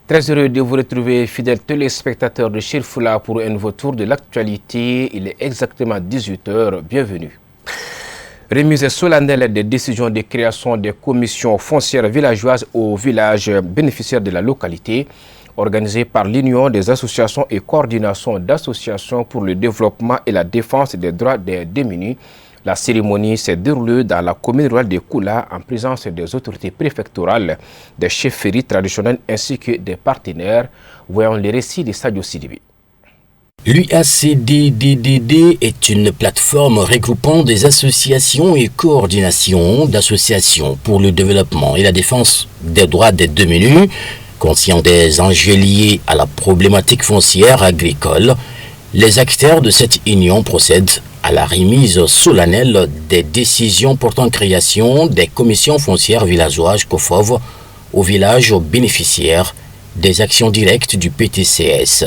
Très heureux de vous retrouver, fidèles téléspectateurs de Chirfoula, pour un nouveau tour de l'actualité. Il est exactement 18h. Bienvenue. Remise solennelle des décisions de création des commissions foncières villageoises aux villages bénéficiaires de la localité, organisée par l'Union des associations et coordination d'associations pour le développement et la défense des droits des démunis. La cérémonie s'est déroulée dans la commune rurale de Koula en présence des autorités préfectorales, des chefferies traditionnelles ainsi que des partenaires. Voyons les récits de Sadio Sidibi. L'UACDDD est une plateforme regroupant des associations et coordinations d'associations pour le développement et la défense des droits des démunis. Conscients des enjeux liés à la problématique foncière agricole, les acteurs de cette union procèdent à la remise solennelle des décisions portant création des commissions foncières villageoises COFOV aux villages bénéficiaires des actions directes du PTCS.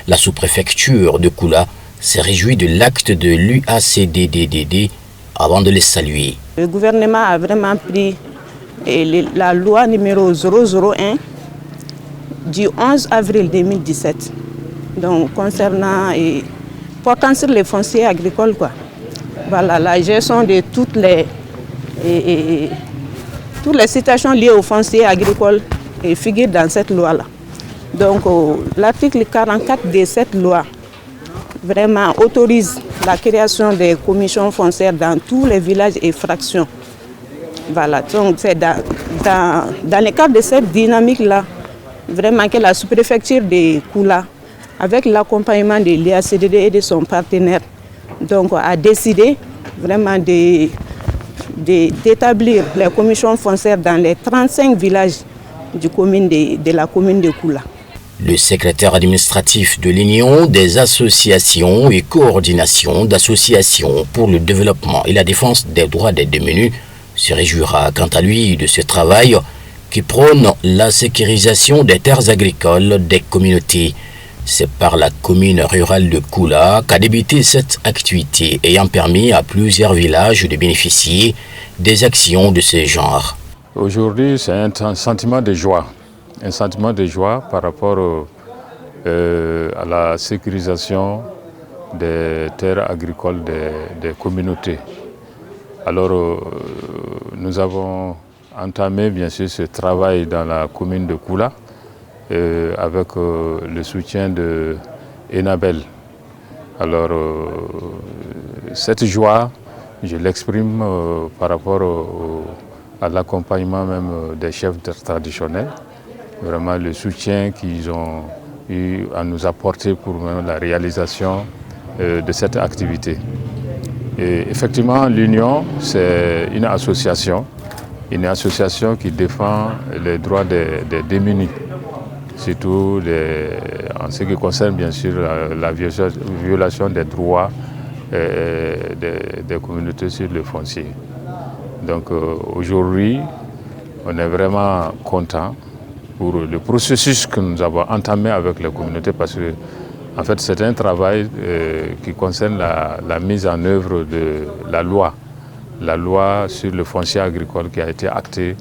La sous-préfecture de Koula s'est réjouie de l'acte de l'UACDDD avant de les saluer. Le gouvernement a vraiment pris la loi numéro 001 du 11 avril 2017, donc concernant et portant sur les fonciers agricoles, quoi. Voilà, la gestion de toutes les situations liées aux fonciers agricoles figurent dans cette loi-là. Donc l'article 44 de cette loi vraiment autorise la création des commissions foncières dans tous les villages et fractions. Voilà, donc c'est dans le cadre de cette dynamique-là, vraiment que la sous-préfecture de Koula, avec l'accompagnement de l'UACDD et de son partenaire, donc a décidé vraiment d'établir les commissions foncières dans les 35 villages de la commune de Koula. Le secrétaire administratif de l'Union des associations et coordination d'associations pour le développement et la défense des droits des démunis se réjouira quant à lui de ce travail qui prône la sécurisation des terres agricoles des communautés. C'est par la commune rurale de Koula qu'a débuté cette activité ayant permis à plusieurs villages de bénéficier des actions de ce genre. Aujourd'hui, c'est un sentiment de joie. Un sentiment de joie par rapport à la sécurisation des terres agricoles des communautés. Alors, nous avons entamé bien sûr ce travail dans la commune de Koula avec le soutien de Enabel. Alors, cette joie, je l'exprime par rapport à l'accompagnement même des chefs traditionnels. Vraiment le soutien qu'ils ont eu à nous apporter pour la réalisation de cette activité. Et effectivement, l'Union, c'est une association qui défend les droits des démunis, surtout en ce qui concerne bien sûr la violation des droits des communautés sur le foncier. Donc aujourd'hui, on est vraiment content pour le processus que nous avons entamé avec les communautés parce que en fait, c'est un travail qui concerne la mise en œuvre de la loi sur le foncier agricole qui a été actée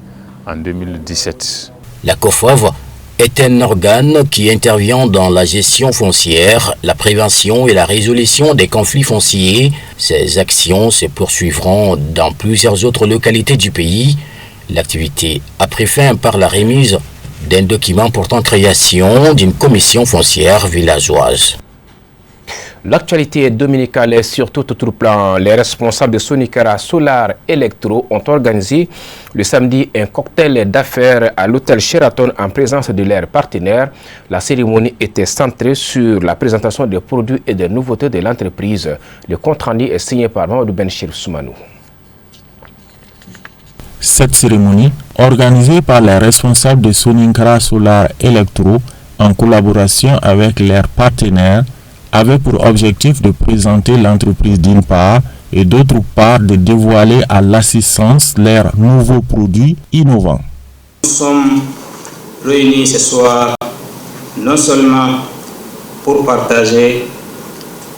en 2017. La COFOV est un organe qui intervient dans la gestion foncière, la prévention et la résolution des conflits fonciers. Ces actions se poursuivront dans plusieurs autres localités du pays. L'activité a pris fin par la remise d'un document portant création d'une commission foncière villageoise. L'actualité dominicale est sur tout autre plan. Les responsables de Sonikara Solar Electro ont organisé le samedi un cocktail d'affaires à l'hôtel Sheraton en présence de leurs partenaires. La cérémonie était centrée sur la présentation des produits et des nouveautés de l'entreprise. Le compte-rendu est signé par Mamadou Benchir Soumanou. Cette cérémonie, organisée par les responsables de Sonikara Solar Electro en collaboration avec leurs partenaires, avait pour objectif de présenter l'entreprise d'une part et d'autre part de dévoiler à l'assistance leurs nouveaux produits innovants. Nous sommes réunis ce soir non seulement pour partager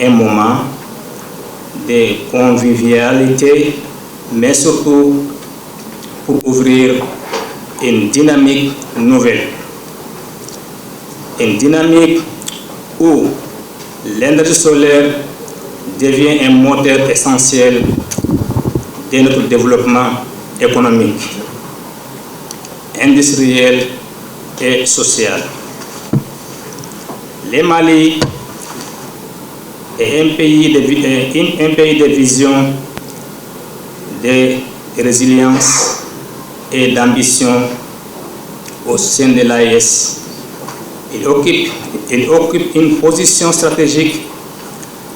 un moment de convivialité, mais surtout pour ouvrir une dynamique nouvelle. une dynamique où l'énergie solaire devient un moteur essentiel de notre développement économique, industriel et social. Le Mali est un pays de vision, de résilience et d'ambition au sein de l'AES. Il occupe une position stratégique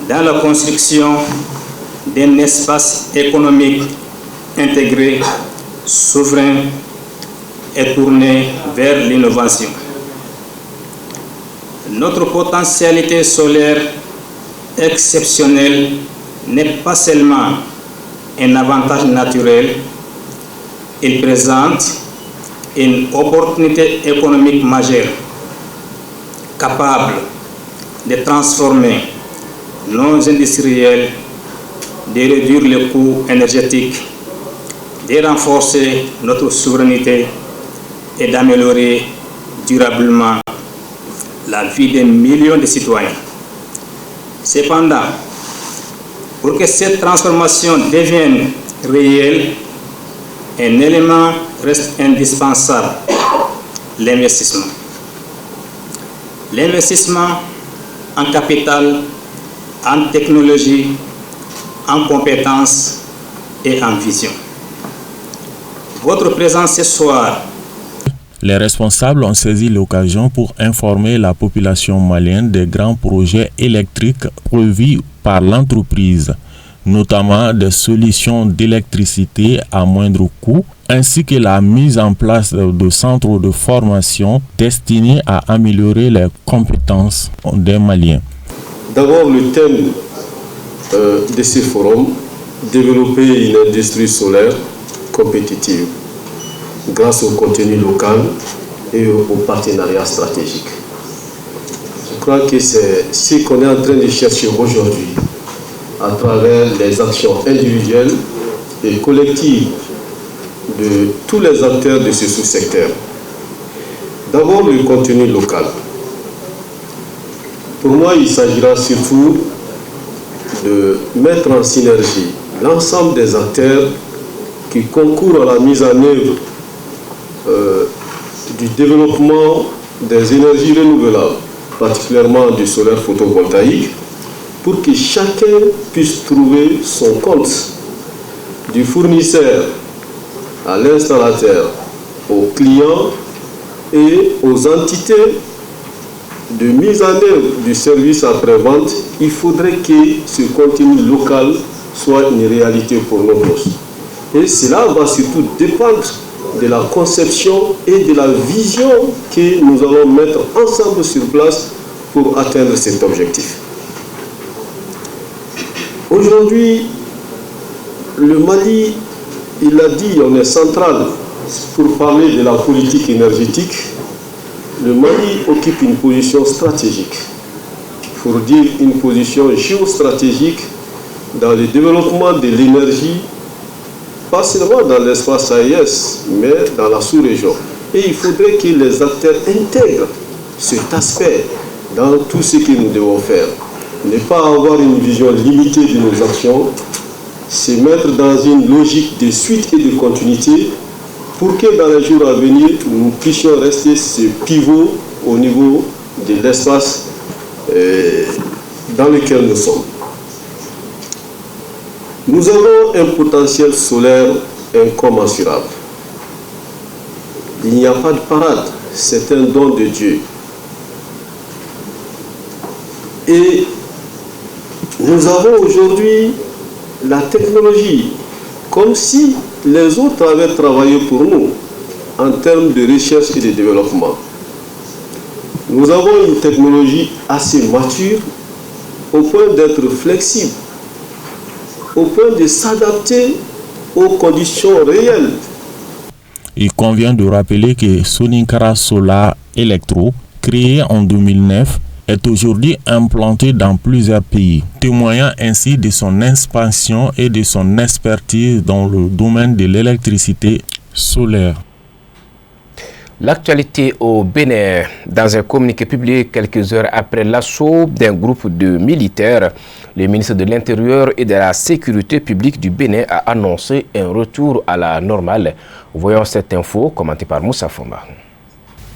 dans la construction d'un espace économique intégré, souverain et tourné vers l'innovation. Notre potentialité solaire exceptionnelle n'est pas seulement un avantage naturel, il présente une opportunité économique majeure, capable de transformer nos industriels, de réduire les coûts énergétiques, de renforcer notre souveraineté et d'améliorer durablement la vie des millions de citoyens. Cependant, pour que cette transformation devienne réelle, un élément reste indispensable: l'investissement. L'investissement en capital, en technologie, en compétences et en vision. Votre présence ce soir. Les responsables ont saisi l'occasion pour informer la population malienne des grands projets électriques prévus par l'entreprise, notamment des solutions d'électricité à moindre coût, ainsi que la mise en place de centres de formation destinés à améliorer les compétences des Maliens. D'abord, le thème de ce forum, développer une industrie solaire compétitive grâce au contenu local et au partenariat stratégique. Je crois que c'est ce qu'on est en train de chercher aujourd'hui à travers les actions individuelles et collectives de tous les acteurs de ce sous-secteur. D'abord, le contenu local. Pour moi, il s'agira surtout de mettre en synergie l'ensemble des acteurs qui concourent à la mise en œuvre du développement des énergies renouvelables, particulièrement du solaire photovoltaïque, pour que chacun puisse trouver son compte, du fournisseur à l'installateur, aux clients et aux entités de mise en œuvre du service après-vente. Il faudrait que ce contenu local soit une réalité pour nous tous. Et cela va surtout dépendre de la conception et de la vision que nous allons mettre ensemble sur place pour atteindre cet objectif. Aujourd'hui, le Mali, il a dit, on est central pour parler de la politique énergétique. Le Mali occupe une position stratégique, pour dire une position géostratégique dans le développement de l'énergie, pas seulement dans l'espace AES, mais dans la sous-région. Et il faudrait que les acteurs intègrent cet aspect dans tout ce que nous devons faire. Ne pas avoir une vision limitée de nos actions, se mettre dans une logique de suite et de continuité pour que dans les jours à venir, nous puissions rester ce pivot au niveau de l'espace dans lequel nous sommes. Nous avons un potentiel solaire incommensurable. Il n'y a pas de parade, c'est un don de Dieu. Et nous avons aujourd'hui la technologie, comme si les autres avaient travaillé pour nous en termes de recherche et de développement. Nous avons une technologie assez mature au point d'être flexible, au point de s'adapter aux conditions réelles. Il convient de rappeler que Soninkrah Solar Electro, créé en 2009, est aujourd'hui implanté dans plusieurs pays, témoignant ainsi de son expansion et de son expertise dans le domaine de l'électricité solaire. L'actualité au Bénin. Dans un communiqué publié quelques heures après l'assaut d'un groupe de militaires, le ministre de l'Intérieur et de la Sécurité publique du Bénin a annoncé un retour à la normale. Voyons cette info commentée par Moussa Fomba.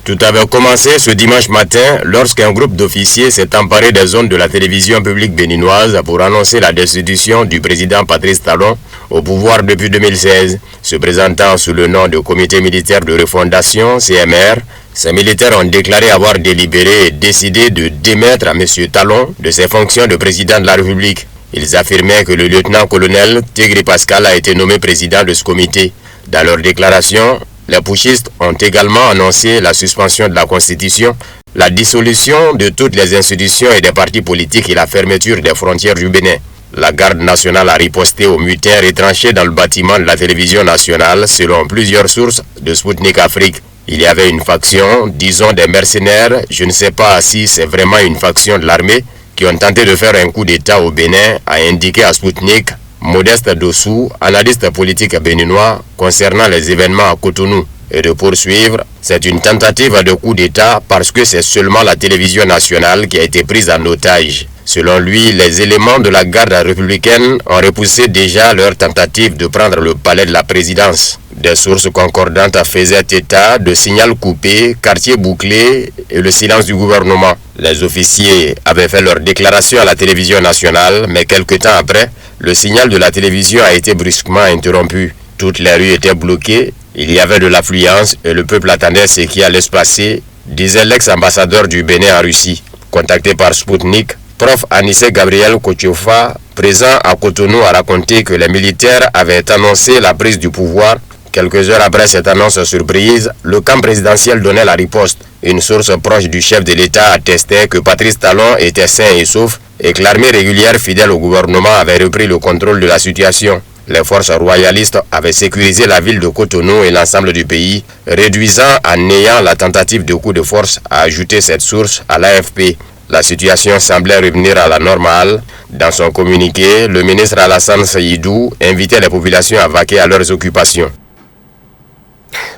Tout avait commencé ce dimanche matin lorsqu'un groupe d'officiers s'est emparé des zones de la télévision publique béninoise pour annoncer la destitution du président Patrice Talon au pouvoir depuis 2016. Se présentant sous le nom de Comité militaire de refondation, CMR, ces militaires ont déclaré avoir délibéré et décidé de démettre à M. Talon de ses fonctions de président de la République. Ils affirmaient que le lieutenant-colonel Tigri Pascal a été nommé président de ce comité. Dans leur déclaration, les putschistes ont également annoncé la suspension de la Constitution, la dissolution de toutes les institutions et des partis politiques et la fermeture des frontières du Bénin. La garde nationale a riposté aux mutins retranchés dans le bâtiment de la télévision nationale selon plusieurs sources de Sputnik Afrique. Il y avait une faction, disons des mercenaires, je ne sais pas si c'est vraiment une faction de l'armée, qui ont tenté de faire un coup d'État au Bénin, a indiqué à Sputnik Modeste Dossou, analyste politique béninois concernant les événements à Cotonou, et de poursuivre, c'est une tentative de coup d'État parce que c'est seulement la télévision nationale qui a été prise en otage. Selon lui, les éléments de la garde républicaine ont repoussé déjà leur tentative de prendre le palais de la présidence. Des sources concordantes faisaient état de signal coupé, quartier bouclé et le silence du gouvernement. Les officiers avaient fait leur déclaration à la télévision nationale, mais quelque temps après, le signal de la télévision a été brusquement interrompu. Toutes les rues étaient bloquées, il y avait de l'affluence et le peuple attendait ce qui allait se passer, disait l'ex-ambassadeur du Bénin en Russie. Contacté par Sputnik, Prof Anissé Gabriel Kochiofa, présent à Cotonou, a raconté que les militaires avaient annoncé la prise du pouvoir. Quelques heures après cette annonce surprise, le camp présidentiel donnait la riposte. Une source proche du chef de l'État attestait que Patrice Talon était sain et sauf et que l'armée régulière fidèle au gouvernement avait repris le contrôle de la situation. Les forces royalistes avaient sécurisé la ville de Cotonou et l'ensemble du pays, réduisant à néant la tentative de coup de force, a ajouté cette source à l'AFP. La situation semblait revenir à la normale. Dans son communiqué, le ministre Alassane Seydou invitait les populations à vaquer à leurs occupations.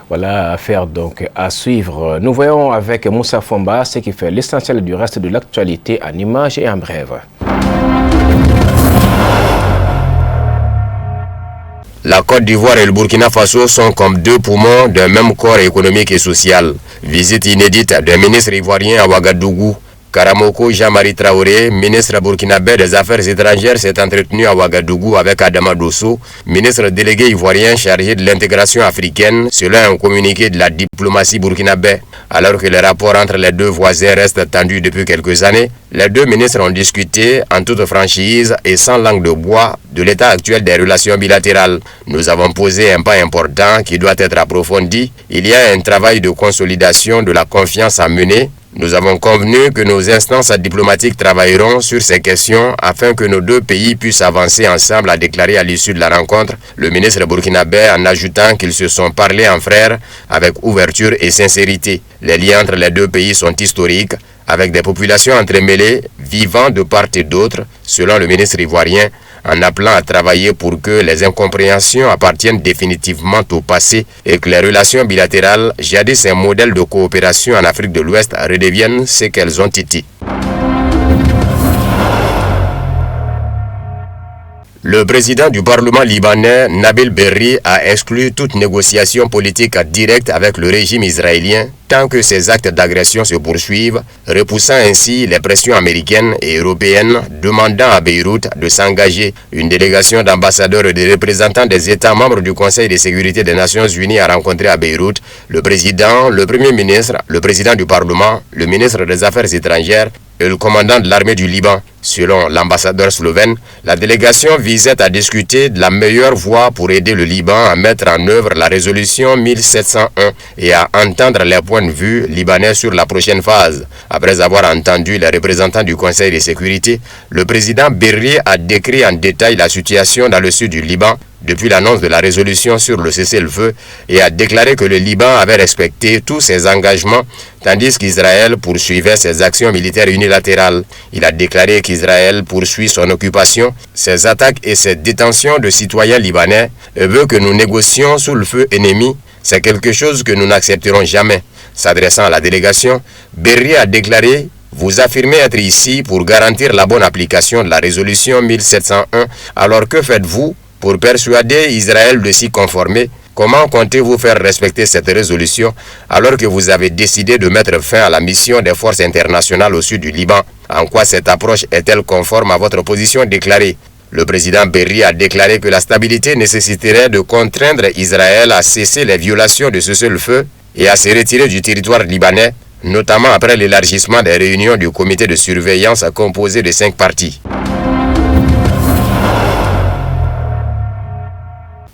Voilà, affaire donc à suivre. Nous voyons avec Moussa Fomba ce qui fait l'essentiel du reste de l'actualité en images et en brève. La Côte d'Ivoire et le Burkina Faso sont comme deux poumons d'un même corps économique et social. Visite inédite d'un ministre ivoirien à Ouagadougou. Karamoko Jean-Marie Traoré, ministre burkinabé des Affaires étrangères, s'est entretenu à Ouagadougou avec Adama Dosso, ministre délégué ivoirien chargé de l'intégration africaine, selon un communiqué de la diplomatie burkinabé. Alors que les rapports entre les deux voisins restent tendus depuis quelques années, les deux ministres ont discuté en toute franchise et sans langue de bois de l'état actuel des relations bilatérales. Nous avons posé un pas important qui doit être approfondi. Il y a un travail de consolidation de la confiance à mener. Nous avons convenu que nos instances diplomatiques travailleront sur ces questions afin que nos deux pays puissent avancer ensemble, a déclaré à l'issue de la rencontre le ministre burkinabé, en ajoutant qu'ils se sont parlé en frères avec ouverture et sincérité. Les liens entre les deux pays sont historiques, avec des populations entremêlées, vivant de part et d'autre, selon le ministre ivoirien, en appelant à travailler pour que les incompréhensions appartiennent définitivement au passé et que les relations bilatérales, jadis un modèle de coopération en Afrique de l'Ouest, redeviennent ce qu'elles ont été. Le président du Parlement libanais, Nabil Berri, a exclu toute négociation politique directe avec le régime israélien tant que ces actes d'agression se poursuivent, repoussant ainsi les pressions américaines et européennes demandant à Beyrouth de s'engager. Une délégation d'ambassadeurs et de représentants des États membres du Conseil de sécurité des Nations Unies a rencontré à Beyrouth le président, le premier ministre, le président du Parlement, le ministre des Affaires étrangères et le commandant de l'armée du Liban. Selon l'ambassadeur slovène, la délégation visait à discuter de la meilleure voie pour aider le Liban à mettre en œuvre la résolution 1701 et à entendre les points de vue libanais sur la prochaine phase. Après avoir entendu les représentants du Conseil de sécurité, le président Berri a décrit en détail la situation dans le sud du Liban depuis l'annonce de la résolution sur le cessez-le-feu et a déclaré que le Liban avait respecté tous ses engagements tandis qu'Israël poursuivait ses actions militaires unilatérales. Il a déclaré qu'Israël poursuit son occupation, ses attaques et ses détentions de citoyens libanais et veut que nous négocions sous le feu ennemi. C'est quelque chose que nous n'accepterons jamais. S'adressant à la délégation, Berry a déclaré « Vous affirmez être ici pour garantir la bonne application de la résolution 1701, alors que faites-vous pour persuader Israël de s'y conformer? Comment comptez-vous faire respecter cette résolution alors que vous avez décidé de mettre fin à la mission des forces internationales au sud du Liban? En quoi cette approche est-elle conforme à votre position déclarée ?» Le président Berry a déclaré que la stabilité nécessiterait de contraindre Israël à cesser les violations de cessez-le-feu et à se retirer du territoire libanais, notamment après l'élargissement des réunions du comité de surveillance composé de 5 parties.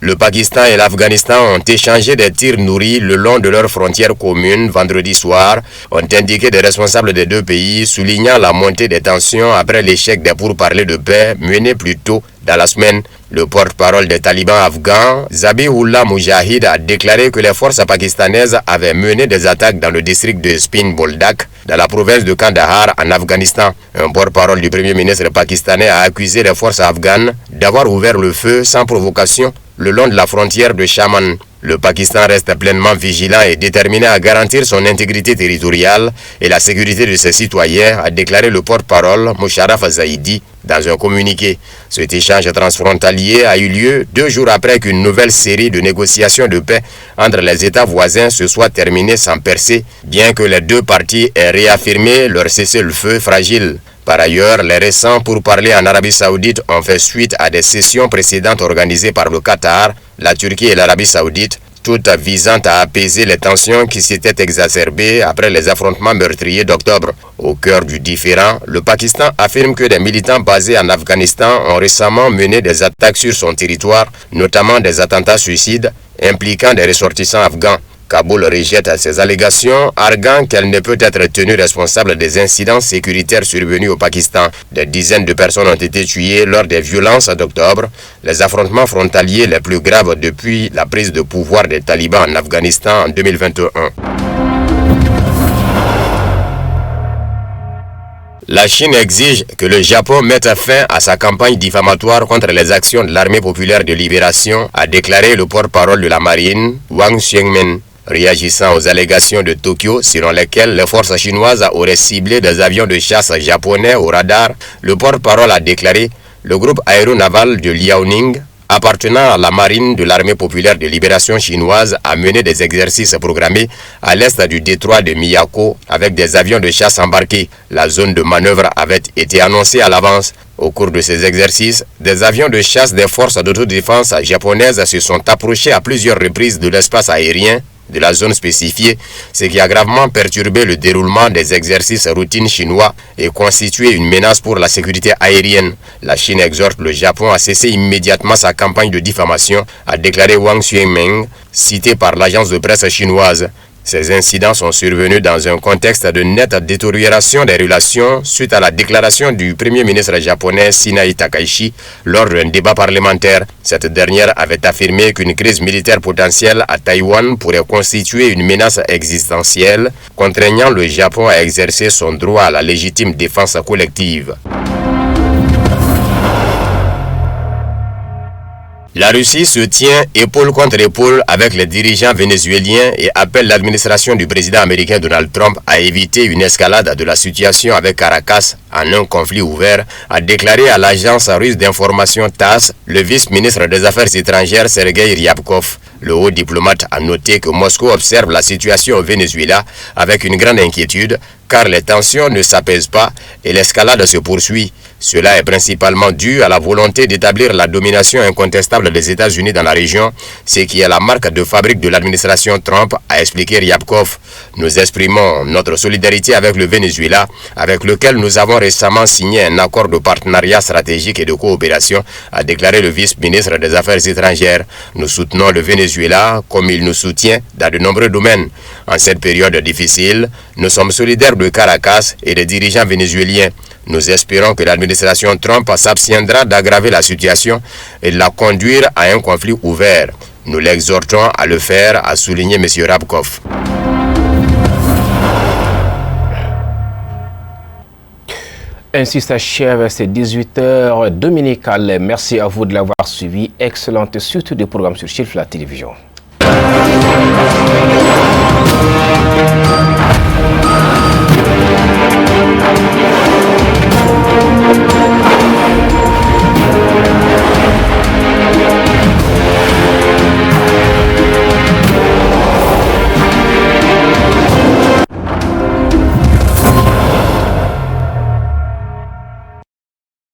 Le Pakistan et l'Afghanistan ont échangé des tirs nourris le long de leurs frontières communes vendredi soir, ont indiqué des responsables des deux pays, soulignant la montée des tensions après l'échec des pourparlers de paix menés plus tôt dans la semaine. Le porte-parole des talibans afghans, Zabihullah Mujahid, a déclaré que les forces pakistanaises avaient mené des attaques dans le district de Spin Boldak, dans la province de Kandahar, en Afghanistan. Un porte-parole du premier ministre pakistanais a accusé les forces afghanes d'avoir ouvert le feu sans provocation le long de la frontière de Shaman. Le Pakistan reste pleinement vigilant et déterminé à garantir son intégrité territoriale et la sécurité de ses citoyens, a déclaré le porte-parole Musharraf Zaidi dans un communiqué. Cet échange transfrontalier a eu lieu 2 jours après qu'une nouvelle série de négociations de paix entre les États voisins se soit terminée sans percée, bien que les deux parties aient réaffirmé leur cessez-le-feu fragile. Par ailleurs, les récents pourparlers en Arabie Saoudite ont fait suite à des sessions précédentes organisées par le Qatar, la Turquie et l'Arabie Saoudite, toutes visant à apaiser les tensions qui s'étaient exacerbées après les affrontements meurtriers d'octobre. Au cœur du différend, le Pakistan affirme que des militants basés en Afghanistan ont récemment mené des attaques sur son territoire, notamment des attentats suicides impliquant des ressortissants afghans. Kaboul rejette ces allégations, arguant qu'elle ne peut être tenue responsable des incidents sécuritaires survenus au Pakistan. Des dizaines de personnes ont été tuées lors des violences d'octobre, les affrontements frontaliers les plus graves depuis la prise de pouvoir des talibans en Afghanistan en 2021. La Chine exige que le Japon mette fin à sa campagne diffamatoire contre les actions de l'Armée populaire de libération, a déclaré le porte-parole de la marine, Wang Xiangmen. Réagissant aux allégations de Tokyo selon lesquelles les forces chinoises auraient ciblé des avions de chasse japonais au radar, le porte-parole a déclaré « Le groupe aéronaval de Liaoning, appartenant à la marine de l'armée populaire de libération chinoise, a mené des exercices programmés à l'est du détroit de Miyako avec des avions de chasse embarqués. La zone de manœuvre avait été annoncée à l'avance. Au cours de ces exercices, des avions de chasse des forces d'autodéfense japonaises se sont approchés à plusieurs reprises de l'espace aérien de la zone spécifiée, ce qui a gravement perturbé le déroulement des exercices routines chinois et constitué une menace pour la sécurité aérienne. La Chine exhorte le Japon à cesser immédiatement sa campagne de diffamation, a déclaré Wang Xiangmen, cité par l'agence de presse chinoise. Ces incidents sont survenus dans un contexte de nette détérioration des relations suite à la déclaration du premier ministre japonais Shinai Takaichi lors d'un débat parlementaire. Cette dernière avait affirmé qu'une crise militaire potentielle à Taïwan pourrait constituer une menace existentielle, contraignant le Japon à exercer son droit à la légitime défense collective. La Russie se tient épaule contre épaule avec les dirigeants vénézuéliens et appelle l'administration du président américain Donald Trump à éviter une escalade de la situation avec Caracas en un conflit ouvert, a déclaré à l'agence russe d'information TASS le vice-ministre des Affaires étrangères Sergei Ryabkov. Le haut diplomate a noté que Moscou observe la situation au Venezuela avec une grande inquiétude car les tensions ne s'apaisent pas et l'escalade se poursuit. Cela est principalement dû à la volonté d'établir la domination incontestable des États-Unis dans la région, ce qui est la marque de fabrique de l'administration Trump, a expliqué Ryabkov. Nous exprimons notre solidarité avec le Venezuela, avec lequel nous avons récemment signé un accord de partenariat stratégique et de coopération, a déclaré le vice-ministre des Affaires étrangères. Nous soutenons le Venezuela comme il nous soutient dans de nombreux domaines. En cette période difficile, nous sommes solidaires de Caracas et des dirigeants vénézuéliens. Nous espérons que l'administration Trump s'abstiendra d'aggraver la situation et de la conduire à un conflit ouvert. Nous l'exhortons à le faire, a souligné M. Ryabkov. Ainsi s'achève ces 18h dominicales. Merci à vous de l'avoir suivi. Excellente suite des programmes sur Chilf la télévision.